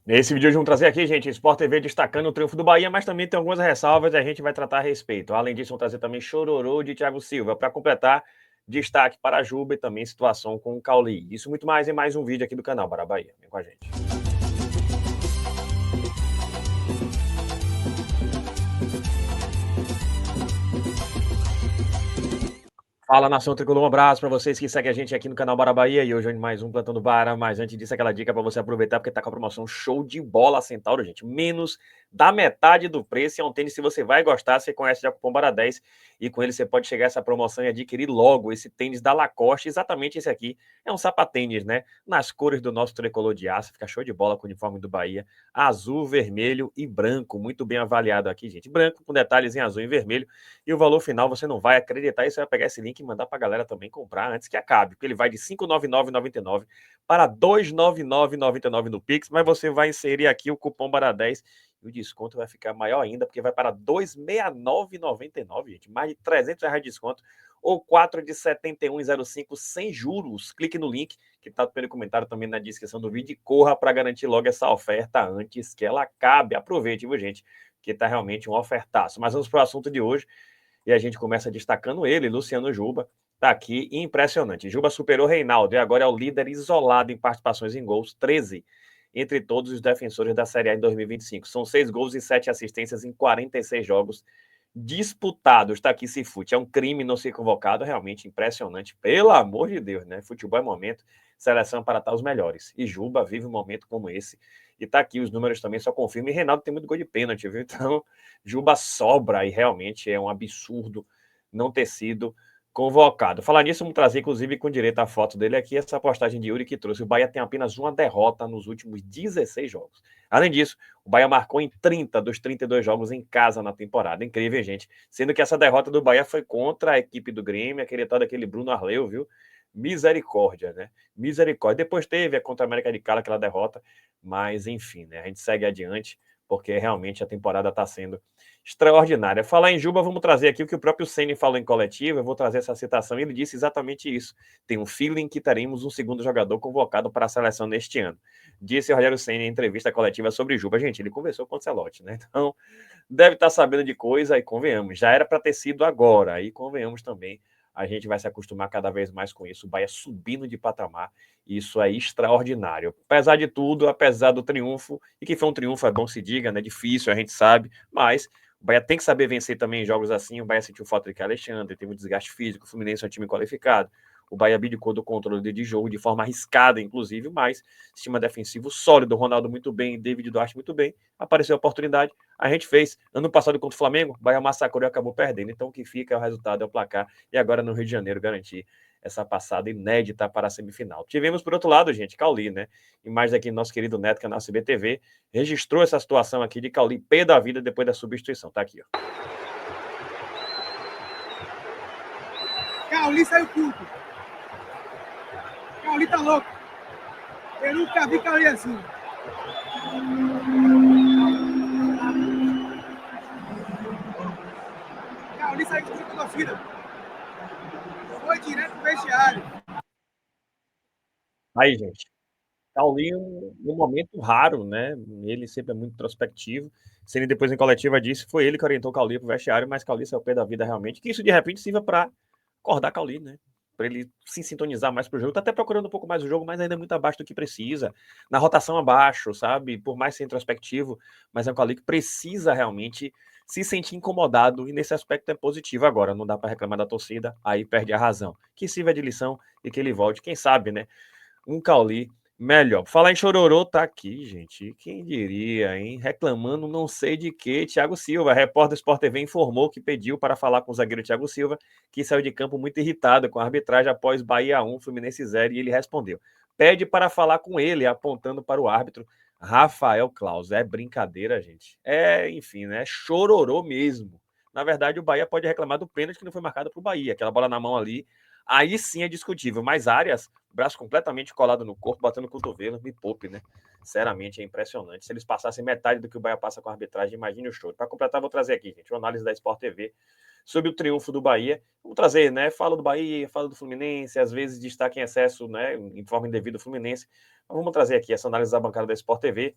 Nesse vídeo vamos trazer aqui, gente, Sport TV destacando o triunfo do Bahia, mas também tem algumas ressalvas e a gente vai tratar a respeito. Além disso, vamos trazer também chororô de Thiago Silva. Para completar, destaque para a Juba e também situação com o Cauli. Isso muito mais em mais um vídeo aqui do canal Bora Bahia. Vem com a gente. Fala, nação tricolor, um abraço para vocês que seguem a gente aqui no canal Bora Bahia e hoje mais um Plantão do Bara, mas antes disso aquela dica para você aproveitar porque tá com a promoção show de bola Centauro, gente, menos da metade do preço, é um tênis que você vai gostar, você conhece já o cupom BARA10 e com ele você pode chegar a essa promoção e adquirir logo esse tênis da Lacoste, exatamente esse aqui, é um sapatênis, né, nas cores do nosso tricolor de aço, fica show de bola com o uniforme do Bahia, azul, vermelho e branco, muito bem avaliado aqui, gente, branco com detalhes em azul e vermelho, e o valor final você não vai acreditar, e você vai pegar esse link e mandar para a galera também comprar antes que acabe, porque ele vai de R$ 599,99 para R$ 299,99 no Pix, mas você vai inserir aqui o cupom BARA10 e o desconto vai ficar maior ainda, porque vai para R$ 269,99, gente, mais de R$ 300 de desconto, ou 4 de R$ 71,05 sem juros. Clique no link que está pelo comentário também na descrição do vídeo e corra para garantir logo essa oferta antes que ela acabe. Aproveite, viu, gente? Que está realmente um ofertaço. Mas vamos para o assunto de hoje e a gente começa destacando ele, Luciano Juba. Está aqui, impressionante. Juba superou Reinaldo e agora é o líder isolado em participações em gols, 13 entre todos os defensores da Série A em 2025. São 6 gols e 7 assistências em 46 jogos disputados. Está aqui Cifute. É um crime não ser convocado, realmente impressionante. Pelo amor de Deus, né? Futebol é momento, seleção para estar os melhores. E Juba vive um momento como esse. E tá aqui, os números também só confirmam. E Reinaldo tem muito gol de pênalti, viu? Então, Juba sobra e realmente é um absurdo não ter sido convocado. Falar nisso, vamos trazer, inclusive, com direito à foto dele aqui, essa postagem de Yuri que trouxe. O Bahia tem apenas uma derrota nos últimos 16 jogos. Além disso, o Bahia marcou em 30 dos 32 jogos em casa na temporada. Incrível, gente. Sendo que essa derrota do Bahia foi contra a equipe do Grêmio, aquele tal daquele Bruno Arleu, viu? Misericórdia, né? Misericórdia. Depois teve a contra a América de Cali, aquela derrota, mas enfim, né? A gente segue adiante, porque realmente a temporada está sendo extraordinária. Falar em Juba, vamos trazer aqui o que o próprio Ceni falou em coletiva, eu vou trazer essa citação, e ele disse exatamente isso. Tem um feeling que teremos um segundo jogador convocado para a seleção neste ano. Disse o Rogério Ceni em entrevista coletiva sobre Juba. Gente, ele conversou com o Ancelotti, né? Então, deve estar sabendo de coisa e convenhamos, já era para ter sido agora, e convenhamos também, a gente vai se acostumar cada vez mais com isso, o Bahia subindo de patamar, isso é extraordinário. Apesar de tudo, apesar do triunfo, e que foi um triunfo, é bom se diga, né? Difícil, a gente sabe, mas o Bahia tem que saber vencer também em jogos assim. O Bahia sentiu falta de Alexandre, teve um desgaste físico, o Fluminense é um time qualificado. O Bahia abdicou do controle de jogo de forma arriscada, inclusive, mas sistema defensivo sólido, Ronaldo muito bem, David Duarte muito bem, apareceu a oportunidade, a gente fez. Ano passado contra o Flamengo, o Bahia massacrou e acabou perdendo, então o que fica é o resultado, é o placar, e agora no Rio de Janeiro garantir essa passada inédita para a semifinal. Tivemos, por outro lado, gente, Cauli, né? Imagem aqui do nosso querido Neto, canal CBTV, registrou essa situação aqui de Cauli, pé da vida depois da substituição. Tá aqui, ó. Cauli saiu puto. Cauli tá louco. Eu nunca vi Cauli assim. Cauli saiu puto com a torcida. Foi direto pro vestiário. Aí, gente. Cauli, um momento raro, né? Ele sempre é muito introspectivo. Se ele depois em coletiva disse, foi ele que orientou o Cauli pro vestiário, mas Cauli saiu pé da vida realmente. Que isso de repente sirva para acordar Cauli, né? Para ele se sintonizar mais pro jogo. Tá até procurando um pouco mais o jogo, mas ainda é muito abaixo do que precisa. Na rotação abaixo, sabe? Por mais ser introspectivo, mas é um Cauli que precisa realmente se sentir incomodado e nesse aspecto é positivo agora. Não dá para reclamar da torcida, aí perde a razão. Que sirva de lição e que ele volte, quem sabe, né? Um Cauli melhor. Falar em Chororô, tá aqui, gente. Quem diria, hein? Reclamando não sei de quê. Thiago Silva, repórter do Sport TV, informou que pediu para falar com o zagueiro Thiago Silva, que saiu de campo muito irritado com a arbitragem após Bahia 1, Fluminense 0, e ele respondeu. Pede para falar com ele, apontando para o árbitro Rafael Claus. É brincadeira, gente. É, enfim, né? Chororô mesmo. Na verdade, o Bahia pode reclamar do pênalti que não foi marcado para o Bahia. Aquela bola na mão ali, aí sim é discutível. Mas Arias, braço completamente colado no corpo, batendo o cotovelo, me poupe, né? Sinceramente, é impressionante. Se eles passassem metade do que o Bahia passa com a arbitragem, imagine o show. Para completar, vou trazer aqui, gente, uma análise da Sport TV sobre o triunfo do Bahia. Vamos trazer, né? Fala do Bahia, fala do Fluminense, às vezes destaca em excesso, né? Em forma indevida o Fluminense. Mas vamos trazer aqui essa análise da bancada da Sport TV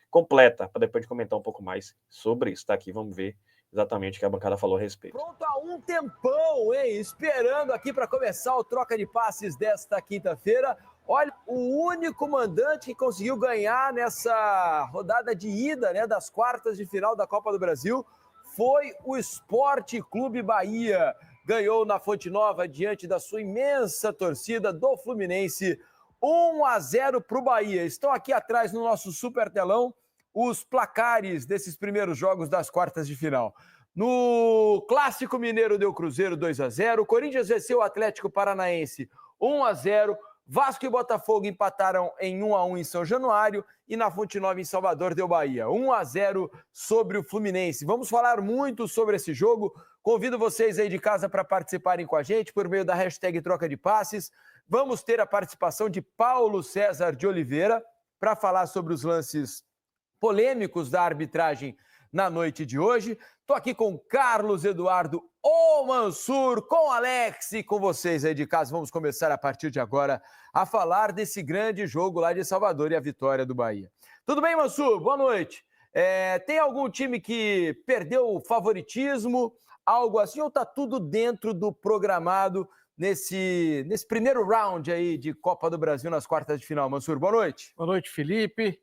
completa, para depois de comentar um pouco mais sobre isso. Tá aqui, vamos ver exatamente o que a bancada falou a respeito. Pronto há um tempão, hein? Esperando aqui para começar o troca de passes desta quinta-feira. Olha, o único mandante que conseguiu ganhar nessa rodada de ida, né, das quartas de final da Copa do Brasil foi o Esporte Clube Bahia. Ganhou na Fonte Nova diante da sua imensa torcida do Fluminense. 1-0 para o Bahia. Estão aqui atrás no nosso super telão os placares desses primeiros jogos das quartas de final. No Clássico Mineiro deu Cruzeiro 2-0, Corinthians venceu o Atlético Paranaense 1-0, Vasco e Botafogo empataram em 1-1 em São Januário e na Fonte Nova em Salvador deu Bahia 1-0 sobre o Fluminense. Vamos falar muito sobre esse jogo. Convido vocês aí de casa para participarem com a gente por meio da hashtag Troca de Passes. Vamos ter a participação de Paulo César de Oliveira para falar sobre os lances polêmicos da arbitragem na noite de hoje. Estou aqui com Carlos Eduardo O Mansur, com Alex e com vocês aí de casa. Vamos começar a partir de agora a falar desse grande jogo lá de Salvador e a vitória do Bahia. Tudo bem, Mansur? Boa noite. Tem algum time que perdeu o favoritismo, algo assim, ou está tudo dentro do programado nesse primeiro round aí de Copa do Brasil nas quartas de final? Mansur, boa noite. Boa noite, Felipe.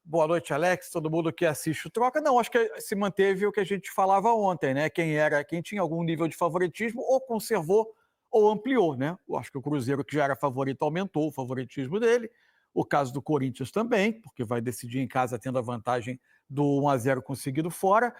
Boa noite, Alex, todo mundo que assiste o Troca. Não, acho que se manteve o que a gente falava ontem, né? Quem tinha algum nível de favoritismo ou conservou ou ampliou, né? Eu acho que o Cruzeiro, que já era favorito, aumentou o favoritismo dele. O caso do Corinthians também, porque vai decidir em casa tendo a vantagem do 1-0 conseguido fora.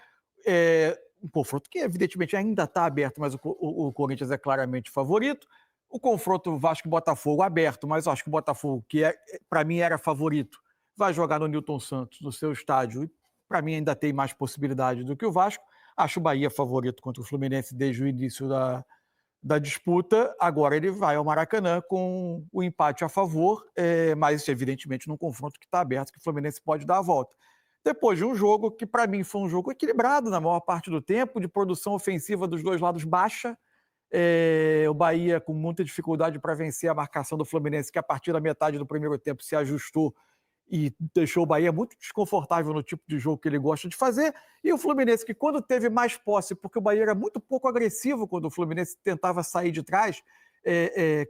Um confronto que, evidentemente, ainda está aberto, mas o Corinthians é claramente favorito. O confronto Vasco-Botafogo aberto, mas eu acho que o Botafogo, que para mim era favorito, vai jogar no Newton Santos, no seu estádio, e para mim ainda tem mais possibilidade do que o Vasco. Acho o Bahia favorito contra o Fluminense desde o início da disputa. Agora ele vai ao Maracanã com o empate a favor, mas evidentemente num confronto que está aberto, que o Fluminense pode dar a volta. Depois de um jogo que para mim foi um jogo equilibrado na maior parte do tempo, de produção ofensiva dos dois lados baixa, o Bahia com muita dificuldade para vencer a marcação do Fluminense, que a partir da metade do primeiro tempo se ajustou e deixou o Bahia muito desconfortável no tipo de jogo que ele gosta de fazer, e o Fluminense, que quando teve mais posse, porque o Bahia era muito pouco agressivo quando o Fluminense tentava sair de trás,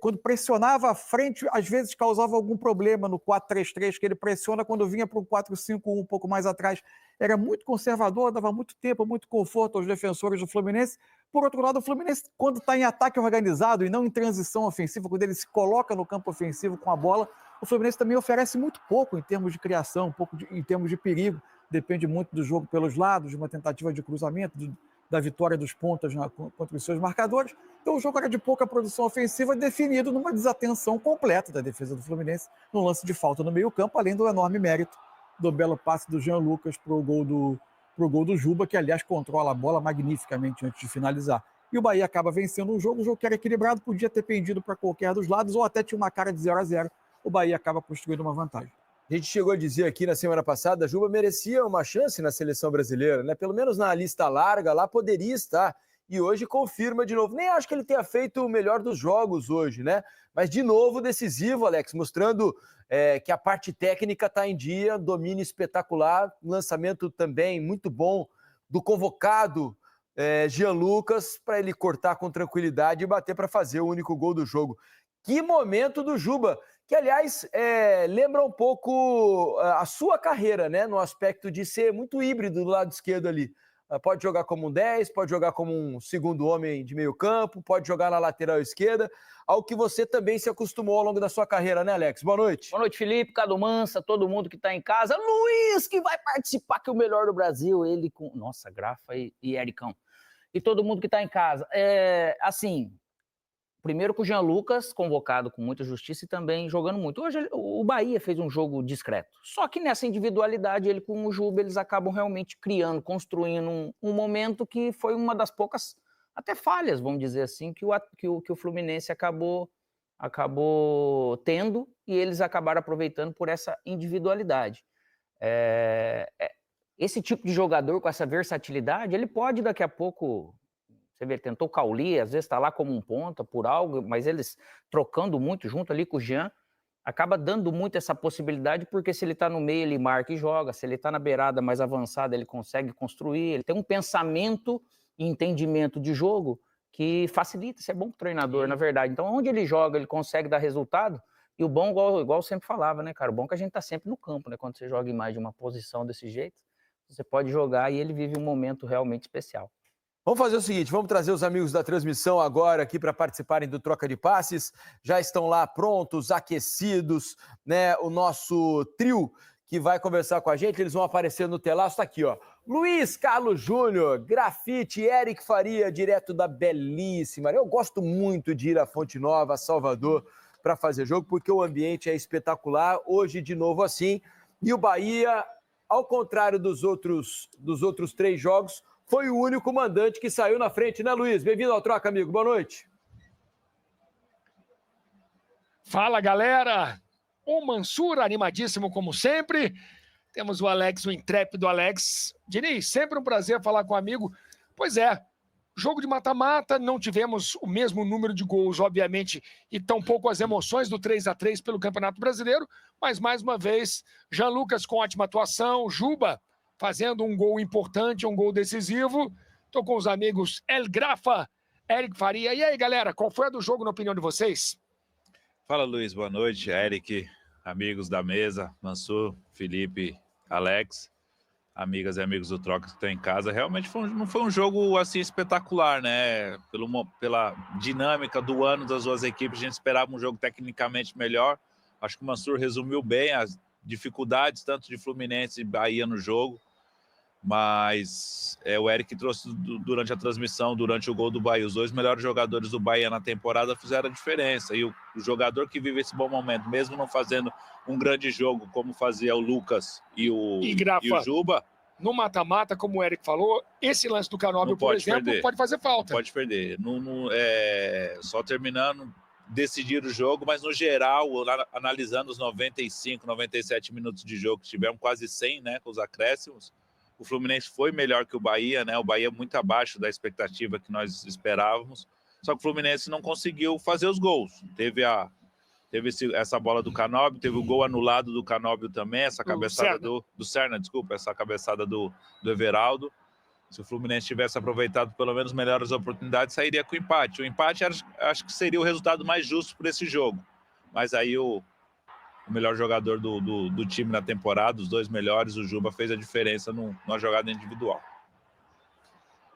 quando pressionava à frente, às vezes causava algum problema no 4-3-3, que ele pressiona quando vinha para um 4-5-1 um pouco mais atrás. Era muito conservador, dava muito tempo, muito conforto aos defensores do Fluminense. Por outro lado, o Fluminense, quando está em ataque organizado e não em transição ofensiva, quando ele se coloca no campo ofensivo com a bola, o Fluminense também oferece muito pouco em termos de criação, em termos de perigo. Depende muito do jogo pelos lados, de uma tentativa de cruzamento, da vitória dos pontas contra os seus marcadores. Então o jogo era de pouca produção ofensiva, definido numa desatenção completa da defesa do Fluminense, no lance de falta no meio-campo, além do enorme mérito do belo passe do Jean Lucas para o gol do Juba, que aliás controla a bola magnificamente antes de finalizar. E o Bahia acaba vencendo um jogo que era equilibrado, podia ter pendido para qualquer dos lados, ou até tinha uma cara de 0-0. O Bahia acaba construindo uma vantagem. A gente chegou a dizer aqui na semana passada, a Juba merecia uma chance na seleção brasileira, né? Pelo menos na lista larga, lá poderia estar. E hoje confirma de novo. Nem acho que ele tenha feito o melhor dos jogos hoje, né? Mas de novo decisivo, Alex, mostrando que a parte técnica está em dia, domínio espetacular, lançamento também muito bom do convocado Jean Lucas, para ele cortar com tranquilidade e bater para fazer o único gol do jogo. Que momento do Juba, que aliás lembra um pouco a sua carreira, né? No aspecto de ser muito híbrido do lado esquerdo ali. Pode jogar como um 10, pode jogar como um segundo homem de meio campo, pode jogar na lateral esquerda, ao que você também se acostumou ao longo da sua carreira, né, Alex? Boa noite. Boa noite, Felipe, Cadu Mansa, todo mundo que está em casa. Luiz, que vai participar, que é o melhor do Brasil, ele com... Nossa, Grafa e Ericão. E todo mundo que está em casa. Assim... Primeiro com o Jean Lucas, convocado com muita justiça e também jogando muito. Hoje o Bahia fez um jogo discreto. Só que nessa individualidade, ele com o Juba, eles acabam realmente criando, construindo um momento que foi uma das poucas, até falhas, vamos dizer assim, que o Fluminense acabou tendo e eles acabaram aproveitando por essa individualidade. Esse tipo de jogador com essa versatilidade, ele pode daqui a pouco... Você vê, tentou o Cauli, às vezes está lá como um ponta por algo, mas eles trocando muito junto ali com o Jean, acaba dando muito essa possibilidade, porque se ele está no meio, ele marca e joga, se ele está na beirada mais avançada, ele consegue construir, ele tem um pensamento e entendimento de jogo que facilita, isso é bom para o treinador, na verdade. Então, onde ele joga, ele consegue dar resultado, e o bom, igual eu sempre falava, né, cara, o bom é que a gente está sempre no campo, né, quando você joga em mais de uma posição desse jeito, você pode jogar e ele vive um momento realmente especial. Vamos fazer o seguinte, vamos trazer os amigos da transmissão agora aqui para participarem do Troca de Passes. Já estão lá prontos, aquecidos, né? O nosso trio que vai conversar com a gente, eles vão aparecer no telaço, tá aqui, ó. Luiz Carlos Júnior, Grafite, Eric Faria, direto da belíssima. Eu gosto muito de ir à Fonte Nova, a Salvador, para fazer jogo, porque o ambiente é espetacular. Hoje, de novo, assim. E o Bahia, ao contrário dos outros 3 jogos, foi o único mandante que saiu na frente, né, Luiz? Bem-vindo ao Troca, amigo. Boa noite. Fala, galera. O Mansur, animadíssimo como sempre. Temos o Alex, o intrépido Alex. Diniz, sempre um prazer falar com o amigo. Pois é, jogo de mata-mata, não tivemos o mesmo número de gols, obviamente, e tampouco as emoções do 3-3 pelo Campeonato Brasileiro, mas, mais uma vez, Jean Lucas com ótima atuação, Juba fazendo um gol importante, um gol decisivo. Estou com os amigos El Grafa, Eric Faria. E aí, galera, qual foi a do jogo na opinião de vocês? Fala, Luiz, boa noite. Eric, amigos da mesa, Mansur, Felipe, Alex, amigas e amigos do Troca que estão em casa. Realmente não foi um jogo assim espetacular, né? Pela dinâmica do ano das duas equipes, a gente esperava um jogo tecnicamente melhor. Acho que o Mansur resumiu bem as dificuldades tanto de Fluminense e Bahia no jogo. Mas o Eric trouxe durante a transmissão, durante o gol do Bahia, os 2 melhores jogadores do Bahia na temporada fizeram a diferença, e o jogador que vive esse bom momento, mesmo não fazendo um grande jogo como fazia o Lucas e o Juba, no mata-mata, como o Eric falou, esse lance do Canóbio, por exemplo, pode fazer falta. Pode perder. Só terminando, decidir o jogo, mas no geral, analisando os 95, 97 minutos de jogo que tivemos, quase 100, né, com os acréscimos, o Fluminense foi melhor que o Bahia, né? O Bahia muito abaixo da expectativa que nós esperávamos. Só que o Fluminense não conseguiu fazer os gols. Teve essa bola do Canóbio, teve o gol anulado do Canóbio também, essa cabeçada do Serna, desculpa, essa cabeçada do Everaldo. Se o Fluminense tivesse aproveitado pelo menos melhores oportunidades, sairia com o empate. O empate acho que seria o resultado mais justo por esse jogo. Mas aí o melhor jogador do time na temporada, os 2 melhores, o Juba fez a diferença numa jogada individual.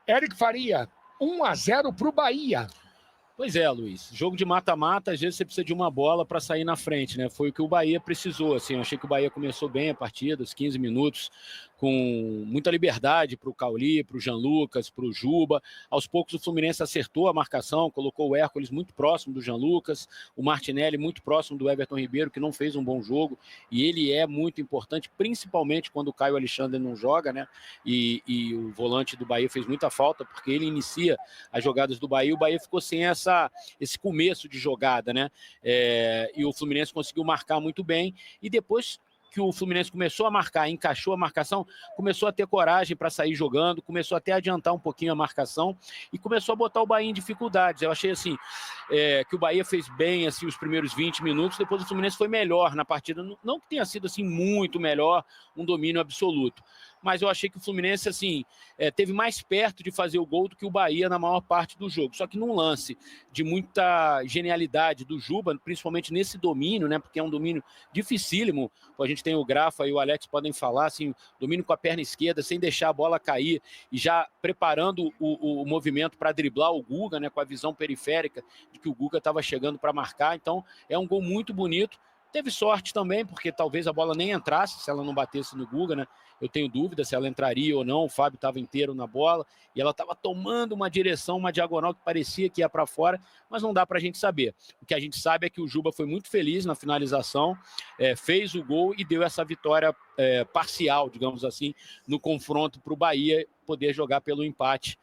Eric Faria, 1-0 para o Bahia. Pois é, Luiz. Jogo de mata-mata, às vezes você precisa de uma bola para sair na frente, né? Foi o que o Bahia precisou, assim. Eu achei que o Bahia começou bem a partida, os 15 minutos, com muita liberdade para o Cauli, para o Jean Lucas, para o Juba. Aos poucos o Fluminense acertou a marcação, colocou o Hércules muito próximo do Jean Lucas, o Martinelli muito próximo do Everton Ribeiro, que não fez um bom jogo, e ele é muito importante, principalmente quando o Caio Alexandre não joga, né? E o volante do Bahia fez muita falta, porque ele inicia as jogadas do Bahia, e o Bahia ficou sem esse começo de jogada, né? E o Fluminense conseguiu marcar muito bem, e depois que o Fluminense começou a marcar, encaixou a marcação, começou a ter coragem para sair jogando, começou até a adiantar um pouquinho a marcação e começou a botar o Bahia em dificuldades. Eu achei assim, que o Bahia fez bem assim, os primeiros 20 minutos, depois o Fluminense foi melhor na partida, não que tenha sido assim muito melhor, um domínio absoluto, mas eu achei que o Fluminense assim, teve mais perto de fazer o gol do que o Bahia na maior parte do jogo, só que num lance de muita genialidade do Juba, principalmente nesse domínio, né, porque é um domínio dificílimo, a gente tem o Grafa e o Alex podem falar, assim, domínio com a perna esquerda, sem deixar a bola cair e já preparando o movimento para driblar o Guga, né, com a visão periférica de que o Guga estava chegando para marcar, então é um gol muito bonito. Teve sorte também, porque talvez a bola nem entrasse se ela não batesse no Guga, né? Eu tenho dúvida se ela entraria ou não, o Fábio estava inteiro na bola e ela estava tomando uma direção, uma diagonal que parecia que ia para fora, mas não dá para a gente saber. O que a gente sabe é que o Juba foi muito feliz na finalização, fez o gol e deu essa vitória parcial, digamos assim, no confronto para o Bahia poder jogar pelo empate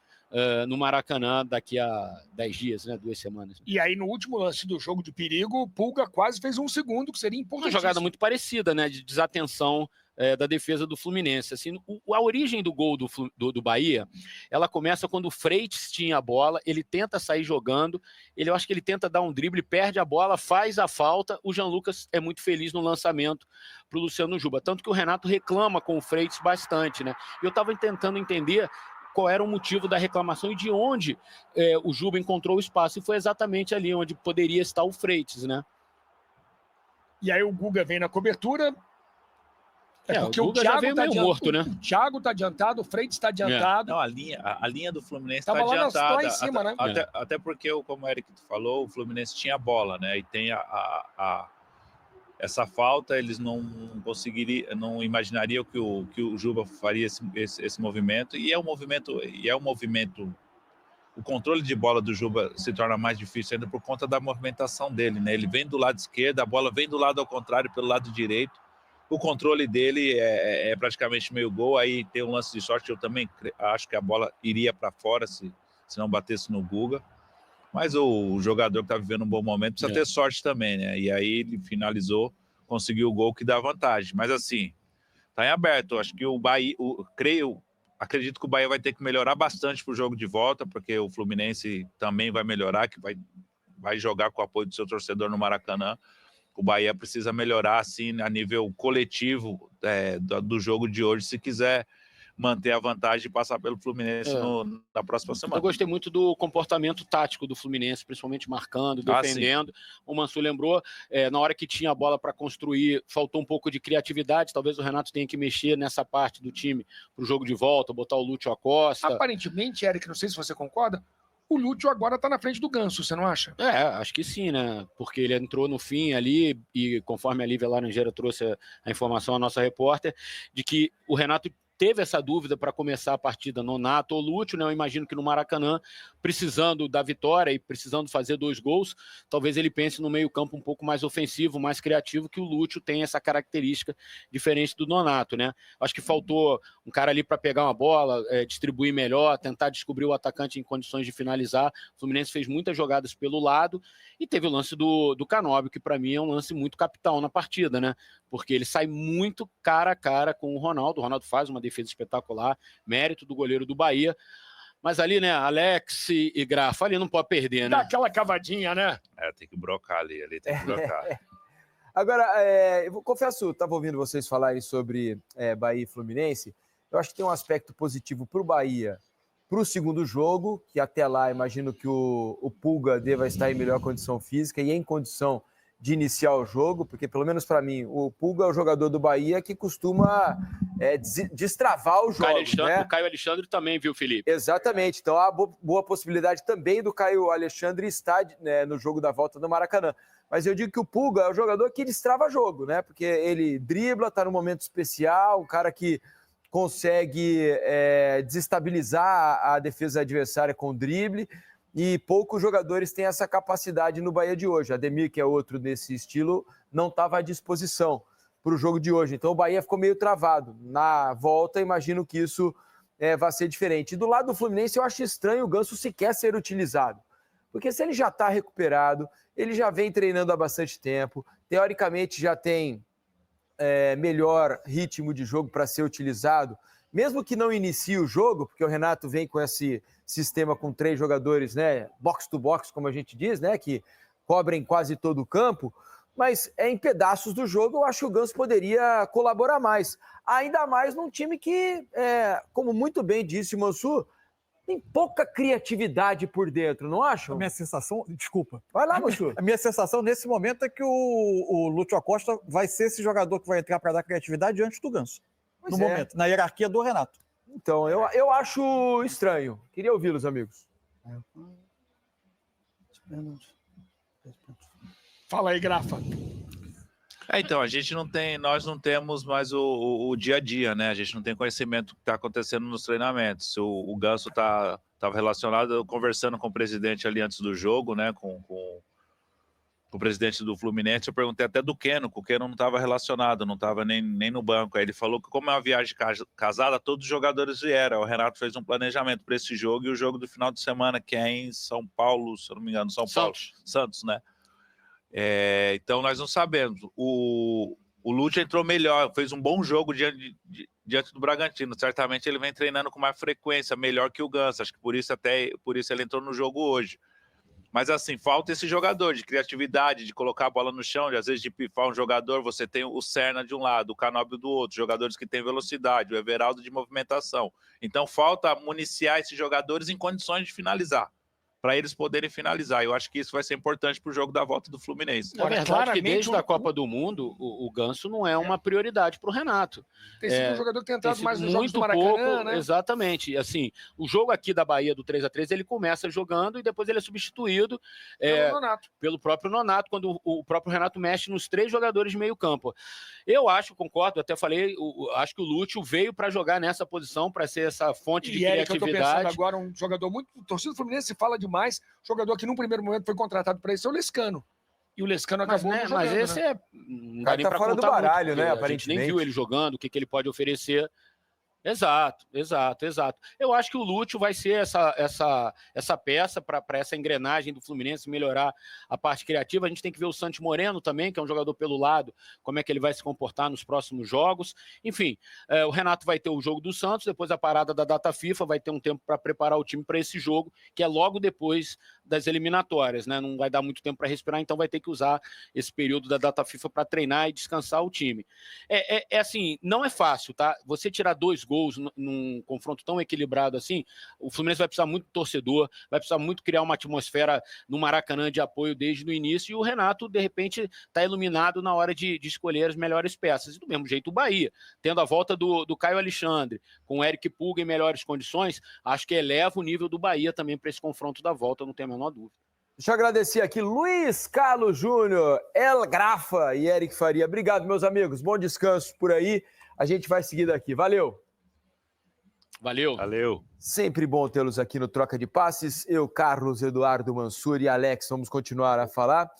no Maracanã daqui a 10 dias, né? 2 semanas. E aí, no último lance do jogo de perigo, o Pulga quase fez um segundo, que seria importante. Uma jogada muito parecida, né? De desatenção da defesa do Fluminense. Assim, a origem do gol do Bahia, ela começa quando o Freitas tinha a bola, ele tenta sair jogando, eu acho que ele tenta dar um drible, perde a bola, faz a falta, o Jean Lucas é muito feliz no lançamento para o Luciano Juba, tanto que o Renato reclama com o Freitas bastante, né? Eu estava tentando entender qual era o motivo da reclamação e de onde o Juba encontrou o espaço, e foi exatamente ali onde poderia estar o Freitas, né? E aí o Guga vem na cobertura. Porque o Thiago já veio meio morto, né? O Thiago tá adiantado, o Freitas está adiantado. Não, a linha do Fluminense está Tava lá adiantada. lá em cima, né? Até porque, como o Eric falou, o Fluminense tinha a bola, né? E tem essa falta, eles não conseguiriam, não imaginariam que o Juba faria esse movimento. E é um movimento. O controle de bola do Juba se torna mais difícil ainda por conta da movimentação dele, né? Ele vem do lado esquerdo, a bola vem do lado ao contrário, pelo lado direito. O controle dele é praticamente meio gol. Aí tem um lance de sorte. Eu também acho que a bola iria para fora se não batesse no Guga. Mas o jogador que está vivendo um bom momento precisa ter sorte também, né? E aí ele finalizou, conseguiu o gol que dá vantagem. Mas assim, está em aberto. Acho que o Bahia, acredito que o Bahia vai ter que melhorar bastante para o jogo de volta, porque o Fluminense também vai melhorar, que vai jogar com o apoio do seu torcedor no Maracanã. O Bahia precisa melhorar, assim, a nível coletivo do jogo de hoje, se quiser manter a vantagem e passar pelo Fluminense na próxima semana. Eu gostei muito do comportamento tático do Fluminense, principalmente marcando, defendendo. O Mansur lembrou, na hora que tinha a bola para construir, faltou um pouco de criatividade. Talvez o Renato tenha que mexer nessa parte do time para o jogo de volta, botar o Lúcio Acosta. Aparentemente, Eric, não sei se você concorda, o Lúcio agora está na frente do Ganso, você não acha? Acho que sim, né? Porque ele entrou no fim ali e, conforme a Lívia Laranjeira trouxe a informação à nossa repórter, de que o Renato teve essa dúvida para começar a partida, Nonato ou Lúcio, né? Eu imagino que no Maracanã, precisando da vitória e precisando fazer 2 gols, talvez ele pense no meio-campo um pouco mais ofensivo, mais criativo, que o Lúcio tem essa característica diferente do Nonato, né? Acho que faltou um cara ali para pegar uma bola, distribuir melhor, tentar descobrir o atacante em condições de finalizar. O Fluminense fez muitas jogadas pelo lado e teve o lance do Canóbio, que para mim é um lance muito capital na partida, né? Porque ele sai muito cara a cara com o Ronaldo faz uma defesa espetacular, mérito do goleiro do Bahia, mas ali, né, Alex e Grafa, ali não pode perder, né? Dá aquela cavadinha, né? Tem que brocar ali tem que brocar. Agora, eu confesso, estava ouvindo vocês falarem sobre Bahia e Fluminense, eu acho que tem um aspecto positivo para o Bahia, para o segundo jogo, que até lá imagino que o Pulga deva estar em melhor condição física e em condição de iniciar o jogo, porque pelo menos para mim, o Pulga é o jogador do Bahia que costuma destravar o jogo. O Caio Alexandre também, viu, Felipe? Exatamente, então há boa possibilidade também do Caio Alexandre estar no jogo da volta do Maracanã. Mas eu digo que o Pulga é o jogador que destrava jogo, né? Porque ele dribla, está num momento especial, um cara que consegue desestabilizar a defesa adversária com drible, e poucos jogadores têm essa capacidade no Bahia de hoje. Ademir, que é outro desse estilo, não estava à disposição para o jogo de hoje. Então o Bahia ficou meio travado. Na volta, imagino que isso vai ser diferente. E do lado do Fluminense, eu acho estranho o Ganso sequer ser utilizado. Porque se ele já está recuperado, ele já vem treinando há bastante tempo, teoricamente já tem melhor ritmo de jogo para ser utilizado, mesmo que não inicie o jogo, porque o Renato vem com esse sistema com 3 jogadores, né, box to box, como a gente diz, né, que cobrem quase todo o campo, mas em pedaços do jogo eu acho que o Ganso poderia colaborar mais, ainda mais num time que, como muito bem disse o Mansur, tem pouca criatividade por dentro, não acham? A minha sensação, desculpa. Vai lá, Mansur. A minha sensação nesse momento é que o Lúcio Acosta vai ser esse jogador que vai entrar para dar criatividade antes do Ganso. No momento, na hierarquia do Renato. Então, eu acho estranho. Queria ouvi-los, amigos. Fala aí, Grafa. Então, nós não temos mais o dia a dia, né? A gente não tem conhecimento do que está acontecendo nos treinamentos. O Ganso estava relacionado, conversando com o presidente ali antes do jogo, né? Com o presidente do Fluminense, eu perguntei até do Keno, que o Keno não estava relacionado, não estava nem no banco. Aí ele falou que, como é uma viagem casada, todos os jogadores vieram. O Renato fez um planejamento para esse jogo e o jogo do final de semana, que é em São Paulo, se eu não me engano, Santos, né? Então nós não sabemos. O Lúcio entrou melhor, fez um bom jogo diante do Bragantino. Certamente ele vem treinando com mais frequência, melhor que o Ganso. Acho que por isso ele entrou no jogo hoje. Mas assim, falta esse jogador de criatividade, de colocar a bola no chão, de às vezes de pifar um jogador. Você tem o Serna de um lado, o Canóbio do outro, jogadores que têm velocidade, o Everaldo de movimentação. Então falta municiar esses jogadores em condições de finalizar, para eles poderem finalizar. Eu acho que isso vai ser importante para o jogo da volta do Fluminense. Na verdade, que desde a Copa do Mundo, o Ganso não é uma prioridade para o Renato. Tem sido um jogador que tem entrado mais nos jogos do Maracanã, pouco, né? Exatamente. Assim, o jogo aqui da Bahia do 3-3, ele começa jogando e depois ele é substituído pelo próprio Nonato, quando o próprio Renato mexe nos 3 jogadores de meio campo. Eu acho, concordo, até falei, acho que o Lúcio veio para jogar nessa posição, para ser essa fonte de criatividade. Eu tô pensando agora, um jogador muito... O torcedor do Fluminense fala demais, jogador que num primeiro momento foi contratado para isso é o Lescano. E o Lescano acabou não jogando, mas esse né? não dá nem para contar do baralho, muito, né? A gente nem viu ele jogando, o que ele pode oferecer. Exato. Eu acho que o Lúcio vai ser essa peça para essa engrenagem do Fluminense melhorar a parte criativa. A gente tem que ver o Santi Moreno também, que é um jogador pelo lado, como é que ele vai se comportar nos próximos jogos. Enfim, o Renato vai ter o jogo do Santos, depois a parada da data FIFA, vai ter um tempo para preparar o time para esse jogo, que é logo depois das eliminatórias, né? Não vai dar muito tempo para respirar, então vai ter que usar esse período da data FIFA para treinar e descansar o time. Assim, não é fácil, tá? Você tirar 2 gols num confronto tão equilibrado assim, o Fluminense vai precisar muito do torcedor, vai precisar muito criar uma atmosfera no Maracanã de apoio desde o início, e o Renato, de repente, está iluminado na hora de escolher as melhores peças. E do mesmo jeito o Bahia, tendo a volta do Caio Alexandre, com o Eric Pulga em melhores condições, acho que eleva o nível do Bahia também para esse confronto da volta, não tenho a menor dúvida. Deixa eu agradecer aqui Luiz Carlos Júnior, El Grafa e Eric Faria. Obrigado, meus amigos. Bom descanso por aí. A gente vai seguir daqui. Valeu! Valeu. Sempre bom tê-los aqui no Troca de Passes. Eu, Carlos Eduardo Mansur e Alex, vamos continuar a falar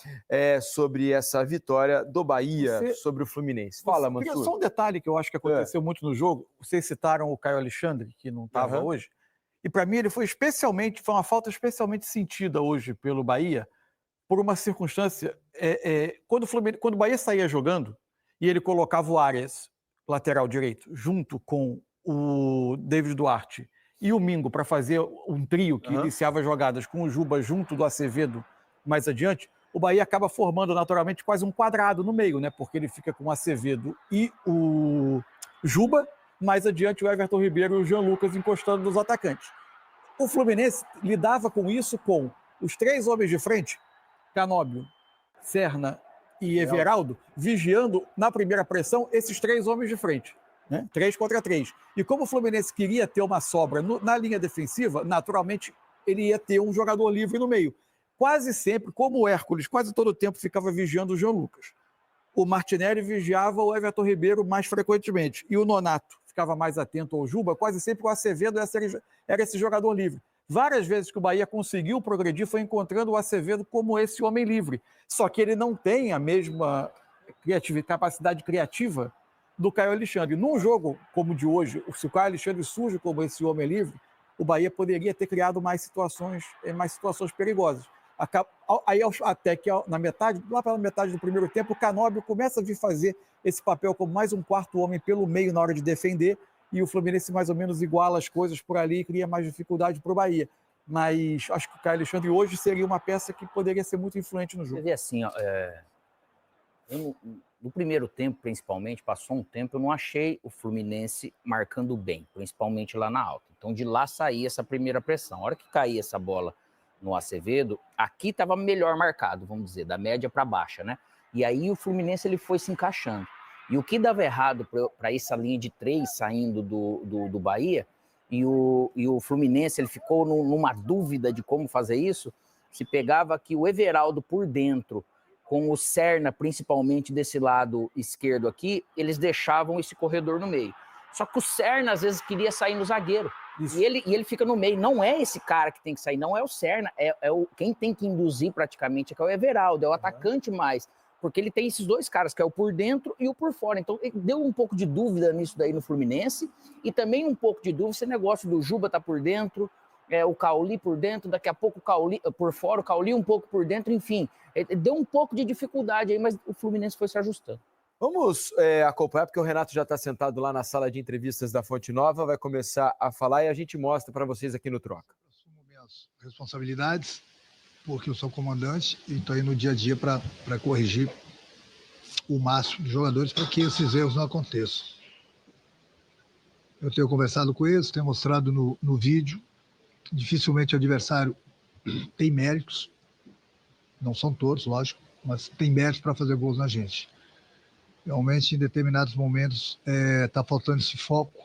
sobre essa vitória do Bahia sobre o Fluminense. Fala, Mansur. Só um detalhe que eu acho que aconteceu muito no jogo. Vocês citaram o Caio Alexandre, que não estava hoje. E para mim ele foi uma falta especialmente sentida hoje pelo Bahia, por uma circunstância. Quando o Bahia saía jogando e ele colocava o Arias, lateral direito, junto com o David Duarte e o Mingo para fazer um trio que iniciava jogadas com o Juba junto do Acevedo mais adiante, o Bahia acaba formando naturalmente quase um quadrado no meio, né? Porque ele fica com o Acevedo e o Juba, mais adiante o Everton Ribeiro e o Jean Lucas encostando nos atacantes. O Fluminense lidava com isso com os 3 homens de frente, Canóbio, Serna e Everaldo, vigiando na primeira pressão esses 3 homens de frente. 3 contra 3. E como o Fluminense queria ter uma sobra na linha defensiva, naturalmente ele ia ter um jogador livre no meio. Quase sempre, como o Hércules, quase todo o tempo ficava vigiando o Jean Lucas. O Martinelli vigiava o Everton Ribeiro mais frequentemente. E o Nonato ficava mais atento ao Juba, quase sempre o Acevedo era esse jogador livre. Várias vezes que o Bahia conseguiu progredir foi encontrando o Acevedo como esse homem livre. Só que ele não tem a mesma capacidade criativa do Caio Alexandre. Num jogo como o de hoje, se o Caio Alexandre surge como esse homem livre, o Bahia poderia ter criado mais situações perigosas. Aí, até que lá pela metade do primeiro tempo, o Canóbio começa a vir fazer esse papel como mais um quarto homem pelo meio na hora de defender, e o Fluminense mais ou menos iguala as coisas por ali e cria mais dificuldade para o Bahia. Mas acho que o Caio Alexandre hoje seria uma peça que poderia ser muito influente no jogo. Você vê assim, no primeiro tempo, principalmente, passou um tempo, eu não achei o Fluminense marcando bem, principalmente lá na alta. Então, de lá saía essa primeira pressão. A hora que caía essa bola no Acevedo, aqui estava melhor marcado, vamos dizer, da média para baixa, né? E aí o Fluminense ele foi se encaixando. E o que dava errado para essa linha de 3 saindo do Bahia, e o Fluminense ele ficou numa dúvida de como fazer isso, se pegava aqui o Everaldo por dentro, com o Serna, principalmente desse lado esquerdo aqui, eles deixavam esse corredor no meio. Só que o Serna, às vezes, queria sair no zagueiro. E ele fica no meio. Não é esse cara que tem que sair, não é o Serna. Quem tem que induzir praticamente é o Everaldo, é o atacante mais. Porque ele tem esses 2 caras, que é o por dentro e o por fora. Então, deu um pouco de dúvida nisso daí no Fluminense. E também um pouco de dúvida, esse negócio do Juba tá por dentro, o Cauli por dentro, daqui a pouco o Cauli por fora, o Cauli um pouco por dentro, enfim. Deu um pouco de dificuldade aí, mas o Fluminense foi se ajustando. Vamos acompanhar, porque o Renato já está sentado lá na sala de entrevistas da Fonte Nova, vai começar a falar e a gente mostra para vocês aqui no Troca. Assumo minhas responsabilidades, porque eu sou comandante e estou aí no dia a dia para corrigir o máximo de jogadores para que esses erros não aconteçam. Eu tenho conversado com eles, tenho mostrado no vídeo, dificilmente o adversário tem méritos, não são todos, lógico, mas tem méritos para fazer gols na gente. Realmente, em determinados momentos, está faltando esse foco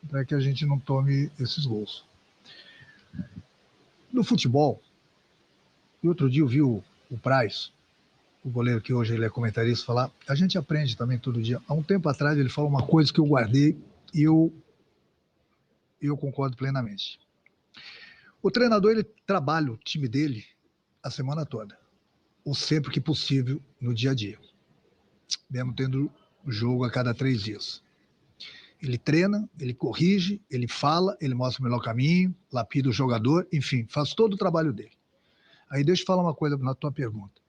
para que a gente não tome esses gols. No futebol, e outro dia eu vi o Praz, o goleiro que hoje ele é comentarista, falar, a gente aprende também todo dia. Há um tempo atrás ele falou uma coisa que eu guardei e eu concordo plenamente. O treinador, ele trabalha o time dele a semana toda, ou sempre que possível no dia a dia, mesmo tendo jogo a cada 3 dias. Ele treina, ele corrige, ele fala, ele mostra o melhor caminho, lapida o jogador, enfim, faz todo o trabalho dele. Aí deixa eu falar uma coisa na tua pergunta.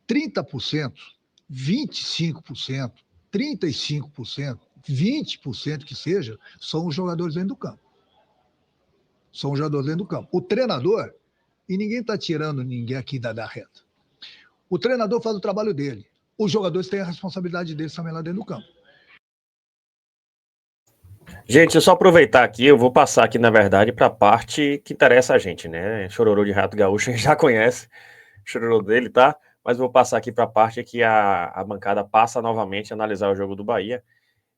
30%, 25%, 35%, 20% que seja, são os jogadores dentro do campo. São os jogadores dentro do campo. O treinador, e ninguém está tirando ninguém aqui da reta. O treinador faz o trabalho dele. Os jogadores têm a responsabilidade deles também lá dentro do campo. Gente, deixa eu só aproveitar aqui, eu vou passar aqui, na verdade, para a parte que interessa a gente, né? Chororô de Rato Gaúcho, a gente já conhece o chororô dele, tá? Mas vou passar aqui para a parte que a bancada passa novamente a analisar o jogo do Bahia,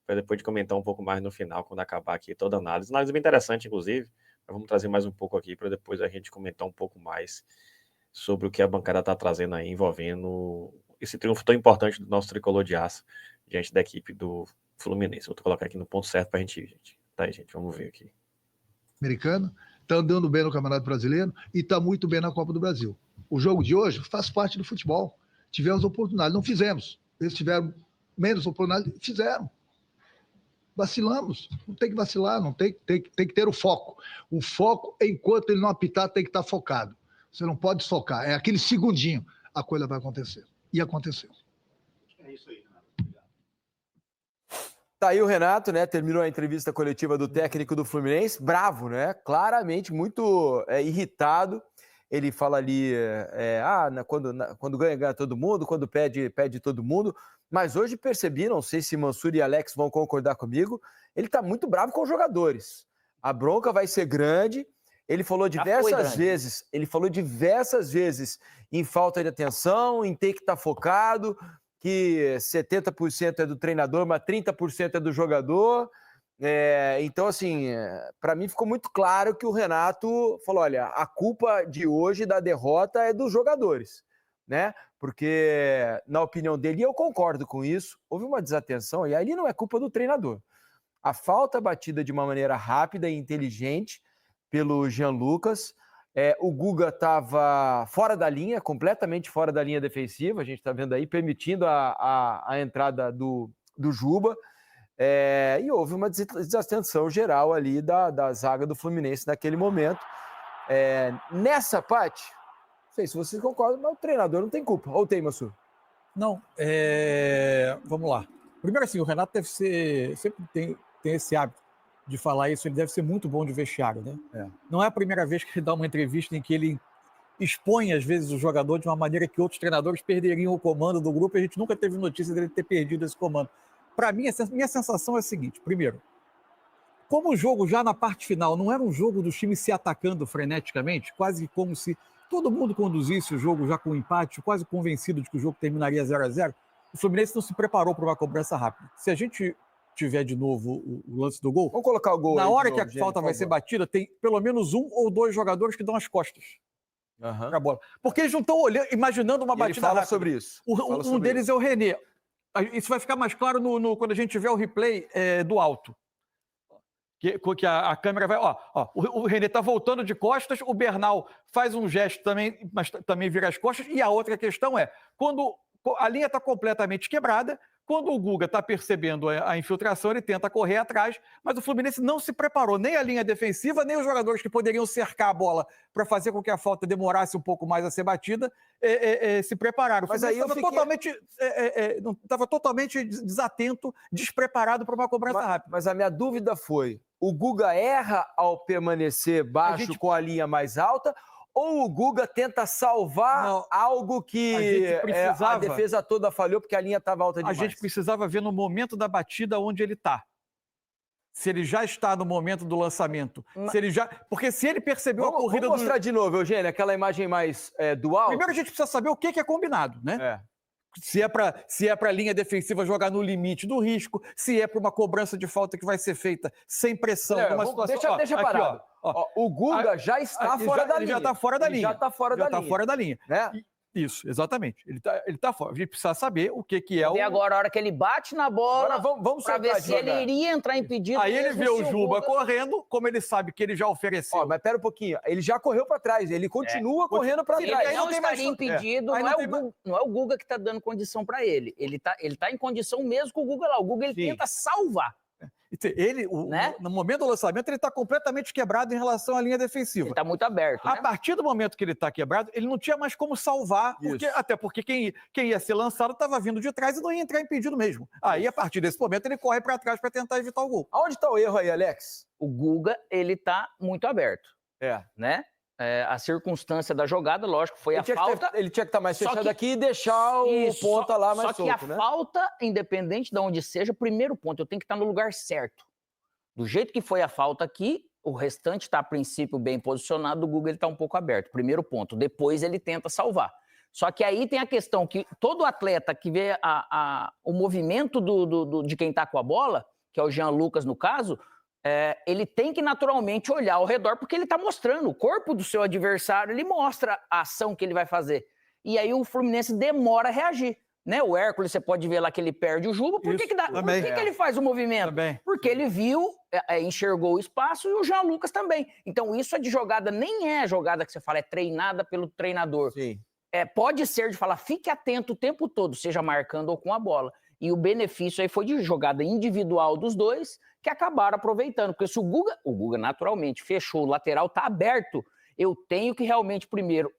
para depois de comentar um pouco mais no final, quando acabar aqui toda a análise. Análise bem interessante, inclusive. Vamos trazer mais um pouco aqui para depois a gente comentar um pouco mais sobre o que a bancada está trazendo aí, envolvendo esse triunfo tão importante do nosso tricolor de aço diante da equipe do Fluminense. Vou colocar aqui no ponto certo para a gente ir, gente. Tá aí, gente, vamos ver aqui. Americano, está andando bem no Campeonato Brasileiro e está muito bem na Copa do Brasil. O jogo de hoje faz parte do futebol. Tivemos oportunidade, não fizemos. Eles tiveram menos oportunidade, fizeram. Vacilamos, não tem que vacilar, não tem que ter o foco. O foco, enquanto ele não apitar, tem que estar focado. Você não pode desfocar, é aquele segundinho, a coisa vai acontecer. E aconteceu. É isso aí, Renato. Obrigado. Tá aí o Renato, né? Terminou a entrevista coletiva do técnico do Fluminense, bravo, né? Claramente muito irritado. Ele fala ali, quando ganha todo mundo, quando pede todo mundo. Mas hoje percebi, não sei se Mansur e Alex vão concordar comigo, ele está muito bravo com os jogadores. A bronca vai ser grande. Ele falou diversas vezes em falta de atenção, em ter que estar focado, que 70% é do treinador, mas 30% é do jogador. Então, assim, para mim ficou muito claro que o Renato falou, olha, a culpa de hoje da derrota é dos jogadores, né? Porque, na opinião dele, e eu concordo com isso, houve uma desatenção, e ali não é culpa do treinador. A falta batida de uma maneira rápida e inteligente pelo Jean Lucas, o Guga estava fora da linha, completamente fora da linha defensiva, a gente está vendo aí, permitindo a entrada do Juba, e houve uma desatenção geral ali da zaga do Fluminense naquele momento. Nessa parte, não sei se vocês concordam, mas o treinador não tem culpa. Ou tem, Mansur? Não, vamos lá. Primeiro assim, o Renato deve ser, sempre tem esse hábito de falar isso, ele deve ser muito bom de vestiário, né? Não é a primeira vez que ele dá uma entrevista em que ele expõe, às vezes, o jogador de uma maneira que outros treinadores perderiam o comando do grupo, e a gente nunca teve notícia dele ter perdido esse comando. Para mim, minha sensação é a seguinte, primeiro, como o jogo já na parte final não era um jogo dos times se atacando freneticamente, quase como se todo mundo conduzisse o jogo já com um empate, quase convencido de que o jogo terminaria 0-0, o Fluminense não se preparou para uma cobrança rápida. Se a gente tiver de novo o lance do gol, vamos colocar o gol na aí hora de que novo, a falta vai ser batida, tem pelo menos 1 ou 2 jogadores que dão as costas para a bola. Porque eles não estão olhando, imaginando uma batida fala rápida. sobre isso. Um deles é o René. Isso vai ficar mais claro quando a gente tiver o replay do alto. Que a câmera vai... o René está voltando de costas, o Bernal faz um gesto também, mas também vira as costas. E a outra questão é, quando a linha está completamente quebrada, Quando o Guga está percebendo a infiltração, ele tenta correr atrás, mas o Fluminense não se preparou, nem a linha defensiva, nem os jogadores que poderiam cercar a bola para fazer com que a falta demorasse um pouco mais a ser batida, se prepararam. Mas aí eu estava totalmente desatento, despreparado para uma cobrança rápida. Mas a minha dúvida foi, o Guga erra ao permanecer baixo com a linha mais alta, ou o Guga tenta salvar algo que a defesa toda falhou porque a linha estava alta demais? A gente precisava ver no momento da batida onde ele está. Se ele já está no momento do lançamento. Porque se ele percebeu a corrida... Vamos mostrar de novo, Eugênio, aquela imagem mais dual. Primeiro a gente precisa saber o que é combinado, né? Se é para a linha defensiva jogar no limite do risco, se é para uma cobrança de falta que vai ser feita sem pressão. Deixa parado. O Guga já está fora da linha. Ele já está fora da linha. Já está fora da linha. Né? Isso, exatamente. Ele tá fora. A gente precisa saber o que é o... E agora, a hora que ele bate na bola, para ver se ele iria entrar impedido. Aí ele vê o Juba correndo, como ele sabe que ele já ofereceu. Mas pera um pouquinho, ele já correu para trás, ele continua correndo para trás. Ele não estaria impedido, não é o Guga que está dando condição para ele. Ele tá em condição mesmo com o Guga lá. O Guga, ele tenta salvar. No momento do lançamento, ele está completamente quebrado em relação à linha defensiva. Ele está muito aberto. A partir do momento que ele está quebrado, ele não tinha mais como salvar, até porque quem ia ser lançado estava vindo de trás e não ia entrar impedido mesmo. Aí, a partir desse momento, ele corre para trás para tentar evitar o gol. Aonde está o erro aí, Alex? O Guga, ele está muito aberto. Né? A circunstância da jogada, lógico, foi a falta. Ele tinha que estar mais fechado aqui e deixar o ponta lá mais solto, Só que a falta, independente de onde seja, primeiro ponto, eu tenho que estar no lugar certo. Do jeito que foi a falta aqui, o restante está, a princípio, bem posicionado, o Guga está um pouco aberto. Primeiro ponto. Depois ele tenta salvar. Só que aí tem a questão que todo atleta que vê o movimento de quem está com a bola, que é o Jean Lucas no caso, ele tem que naturalmente olhar ao redor, porque ele está mostrando. O corpo do seu adversário, ele mostra a ação que ele vai fazer. E aí o Fluminense demora a reagir. Né? O Hércules, você pode ver lá que ele perde o Juba. Por que ele faz o movimento? Também. Porque ele viu, enxergou o espaço, e o Jean Lucas também. Então isso é de jogada, nem é jogada que você fala, é treinada pelo treinador. Sim. Pode ser de falar, fique atento o tempo todo, seja marcando ou com a bola. E o benefício aí foi de jogada individual dos dois, que acabaram aproveitando. Porque se o Guga naturalmente fechou, o lateral está aberto, eu tenho que realmente, primeiro,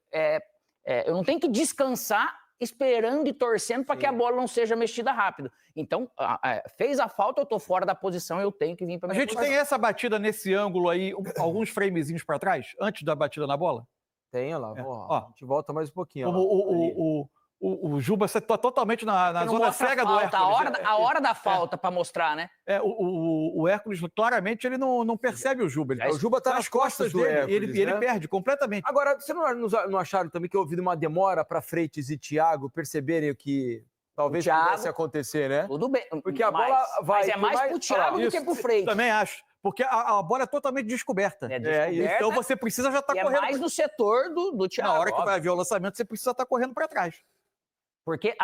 eu não tenho que descansar esperando e torcendo para que a bola não seja mexida rápido. Então, fez a falta, eu estou fora da posição, eu tenho que vir para a gente tem essa batida nesse ângulo aí, alguns framezinhos para trás, antes da batida na bola? Tem, olha lá. A gente volta mais um pouquinho. O Juba está totalmente na zona cega do Hércules. A hora da falta para mostrar, né? O Hércules, claramente, ele não percebe o Juba. O Juba está nas costas do Hércules. Ele perde completamente. Agora, vocês não acharam também que houve uma demora para Freitas e Thiago perceberem o que talvez pudesse acontecer, né? Tudo bem. Porque a bola vai... Mas é mais pro Thiago do que pro Freitas. Também acho. Porque a bola é totalmente descoberta. Então você precisa já estar correndo. É mais no setor do Thiago. Na hora que vai haver o lançamento, você precisa estar correndo para trás. Porque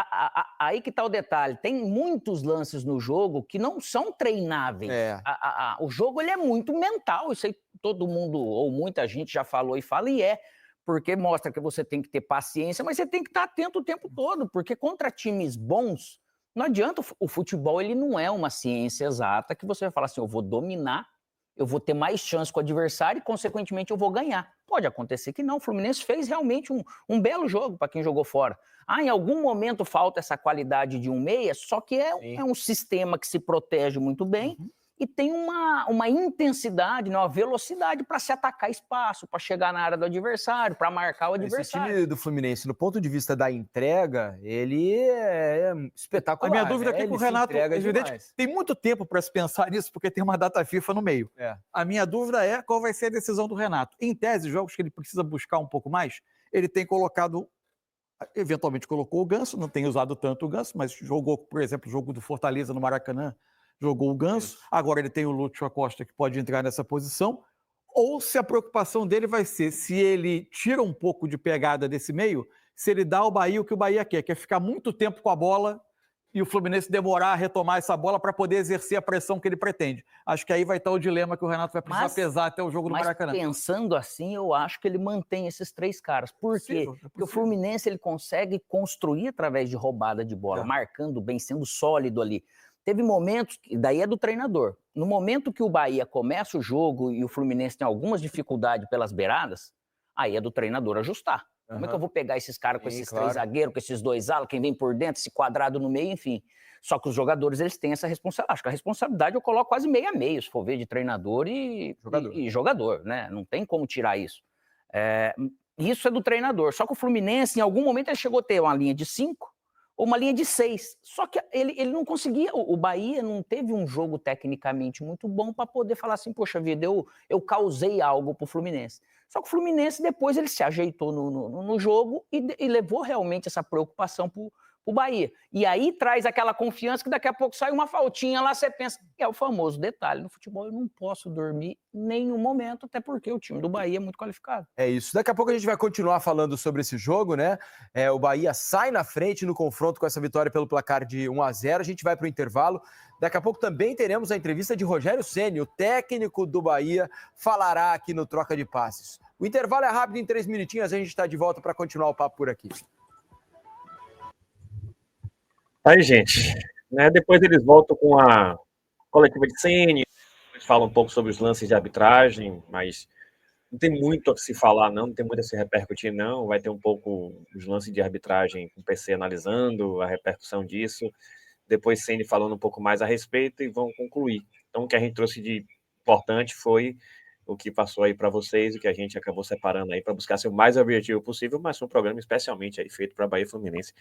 aí que está o detalhe. Tem muitos lances no jogo que não são treináveis. O jogo ele é muito mental. Isso aí todo mundo, ou muita gente já falou e fala, porque mostra que você tem que ter paciência, mas você tem que estar atento o tempo todo, porque contra times bons, não adianta, o futebol ele não é uma ciência exata que você vai falar assim, eu vou dominar, eu vou ter mais chance com o adversário e, consequentemente, eu vou ganhar. Pode acontecer que não. O Fluminense fez realmente um belo jogo para quem jogou fora. Em algum momento falta essa qualidade de um meia, só que é um sistema que se protege muito bem e tem uma intensidade, uma velocidade para se atacar espaço, para chegar na área do adversário, para marcar o adversário. Esse time do Fluminense, no ponto de vista da entrega, ele é espetacular. A minha dúvida aqui com o Renato, evidente, tem muito tempo para se pensar nisso, porque tem uma data FIFA no meio. A minha dúvida é qual vai ser a decisão do Renato. Em tese, jogos que ele precisa buscar um pouco mais, ele tem colocado, eventualmente colocou o Ganso, não tem usado tanto o Ganso, mas jogou, por exemplo, o jogo do Fortaleza no Maracanã, jogou o Ganso, agora ele tem o Lúcio Acosta que pode entrar nessa posição, ou se a preocupação dele vai ser se ele tira um pouco de pegada desse meio, se ele dá ao Bahia o que o Bahia quer, que é ficar muito tempo com a bola e o Fluminense demorar a retomar essa bola para poder exercer a pressão que ele pretende. Acho que aí vai estar o dilema que o Renato vai precisar pesar até o jogo do Maracanã. Mas pensando assim, eu acho que ele mantém esses 3 caras. Por quê? Porque o Fluminense ele consegue construir através de roubada de bola, marcando bem, sendo sólido ali. Teve momentos, daí é do treinador, no momento que o Bahia começa o jogo e o Fluminense tem algumas dificuldades pelas beiradas, aí é do treinador ajustar. Como é que eu vou pegar esses caras com esses 3 zagueiros, com esses 2 alas, quem vem por dentro, esse quadrado no meio, enfim. Só que os jogadores, eles têm essa responsabilidade. Acho que a responsabilidade eu coloco quase meio a meio, se for ver, de treinador e jogador, né? Não tem como tirar isso. Isso é do treinador. Só que o Fluminense, em algum momento, ele chegou a ter uma linha de 5 ou uma linha de 6. Só que ele não conseguia. O Bahia não teve um jogo tecnicamente muito bom para poder falar assim, poxa vida, eu causei algo pro Fluminense. Só que o Fluminense depois ele se ajeitou no jogo e levou realmente essa preocupação pro Bahia. E aí traz aquela confiança que daqui a pouco sai uma faltinha lá, você pensa, é o famoso detalhe, no futebol eu não posso dormir em nenhum momento, até porque o time do Bahia é muito qualificado. É isso. Daqui a pouco a gente vai continuar falando sobre esse jogo, né? O Bahia sai na frente no confronto com essa vitória pelo placar de 1-0. A gente vai para o intervalo. Daqui a pouco também teremos a entrevista de Rogério Ceni, o técnico do Bahia, falará aqui no Troca de Passes. O intervalo é rápido, em 3 minutinhos a gente está de volta para continuar o papo por aqui. Aí, gente, né, depois eles voltam com a coletiva de Ceni, falam um pouco sobre os lances de arbitragem, mas não tem muito a se falar, não tem muito a se repercutir, não. Vai ter um pouco os lances de arbitragem com o PC analisando a repercussão disso. Depois Ceni falando um pouco mais a respeito e vão concluir. Então, o que a gente trouxe de importante foi o que passou aí para vocês, o que a gente acabou separando aí para buscar ser o mais objetivo possível, mas um programa especialmente aí feito para Bahia e Fluminense,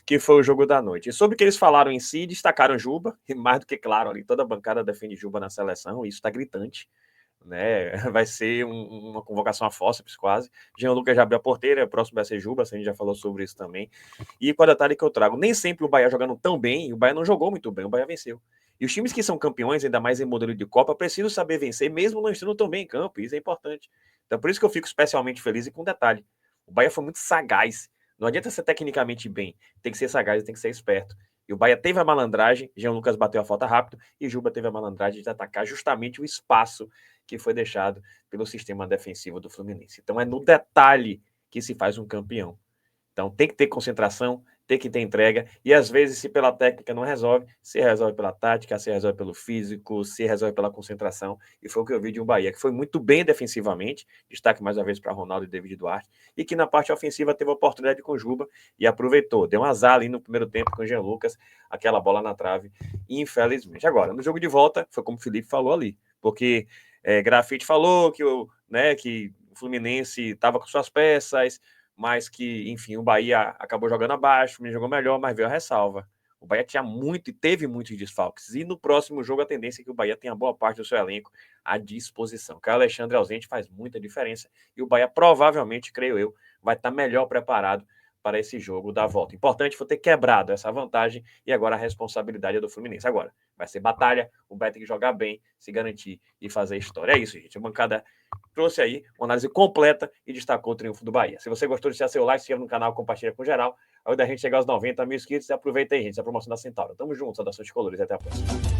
que foi o jogo da noite. E sobre o que eles falaram em si, destacaram Juba, e mais do que claro, ali toda a bancada defende Juba na seleção, e isso está gritante, né? Vai ser uma convocação a fórceps quase. Jean Lucas já abriu a porteira, o próximo vai ser Juba, a gente já falou sobre isso também. E com a detalhe que eu trago, nem sempre o Bahia jogando tão bem, o Bahia não jogou muito bem, o Bahia venceu. E os times que são campeões, ainda mais em modelo de Copa, precisam saber vencer, mesmo não estando tão bem em campo, isso é importante. Então por isso que eu fico especialmente feliz e com detalhe. O Bahia foi muito sagaz, não adianta ser tecnicamente bem, tem que ser sagaz, tem que ser esperto. E o Bahia teve a malandragem, Jean Lucas bateu a falta rápido, e Juba teve a malandragem de atacar justamente o espaço que foi deixado pelo sistema defensivo do Fluminense. Então é no detalhe que se faz um campeão. Então tem que ter concentração, tem que ter entrega, e às vezes se pela técnica não resolve, se resolve pela tática, se resolve pelo físico, se resolve pela concentração, e foi o que eu vi de um Bahia, que foi muito bem defensivamente, destaque mais uma vez para Ronaldo e David Duarte, e que na parte ofensiva teve a oportunidade com o Juba, e aproveitou, deu um azar ali no primeiro tempo com o Jean Lucas, aquela bola na trave, infelizmente. Agora, no jogo de volta, foi como o Felipe falou ali, porque Grafite falou que o Fluminense estava com suas peças, mas que, enfim, o Bahia acabou jogando abaixo, me jogou melhor, mas veio a ressalva. O Bahia tinha muito e teve muitos desfalques. E no próximo jogo a tendência é que o Bahia tenha boa parte do seu elenco à disposição. Caio Alexandre ausente faz muita diferença e o Bahia provavelmente, creio eu, vai estar melhor preparado para esse jogo da volta. Importante foi ter quebrado essa vantagem e agora a responsabilidade é do Fluminense. Agora, vai ser batalha, o Bahia tem que jogar bem, se garantir e fazer história. É isso, gente. A bancada trouxe aí uma análise completa e destacou o triunfo do Bahia. Se você gostou, deixa seu like, se inscreva no canal, compartilha com geral. Aí da gente chegar aos 90 mil inscritos, aproveita aí, gente, essa promoção da Centauro. Tamo junto, saudações de colores, até a próxima.